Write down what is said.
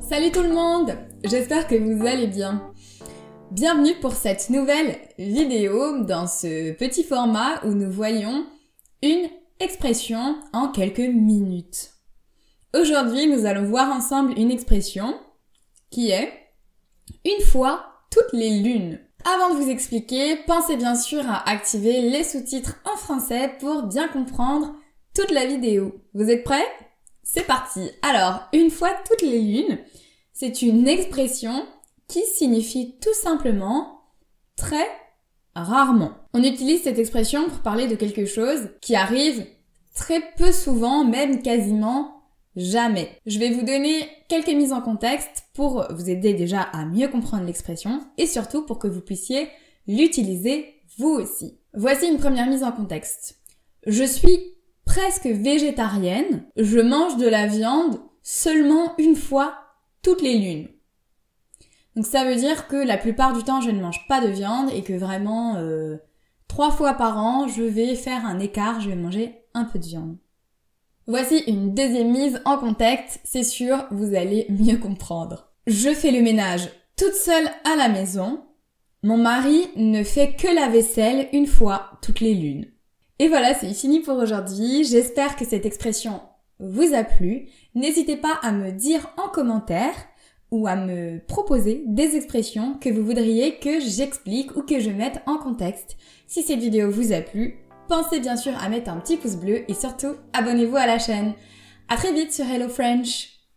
Salut tout le monde, j'espère que vous allez bien. Bienvenue pour cette nouvelle vidéo dans ce petit format où nous voyons une expression en quelques minutes. Aujourd'hui, nous allons voir ensemble une expression qui est « une fois toutes les lunes ». Avant de vous expliquer, pensez bien sûr à activer les sous-titres en français pour bien comprendre toute la vidéo. Vous êtes prêts ? C'est parti. Alors, une fois toutes les lunes, c'est une expression qui signifie tout simplement très rarement. On utilise cette expression pour parler de quelque chose qui arrive très peu souvent, même quasiment jamais. Je vais vous donner quelques mises en contexte pour vous aider déjà à mieux comprendre l'expression et surtout pour que vous puissiez l'utiliser vous aussi. Voici une première mise en contexte. Je suis presque végétarienne, je mange de la viande seulement une fois toutes les lunes. Donc ça veut dire que la plupart du temps je ne mange pas de viande et que vraiment 3 fois par an je vais faire un écart, je vais manger un peu de viande. Voici une deuxième mise en contexte, c'est sûr vous allez mieux comprendre. Je fais le ménage toute seule à la maison, mon mari ne fait que la vaisselle une fois toutes les lunes. Et voilà, c'est fini pour aujourd'hui. J'espère que cette expression vous a plu. N'hésitez pas à me dire en commentaire ou à me proposer des expressions que vous voudriez que j'explique ou que je mette en contexte. Si cette vidéo vous a plu, pensez bien sûr à mettre un petit pouce bleu et surtout abonnez-vous à la chaîne. À très vite sur Hello French!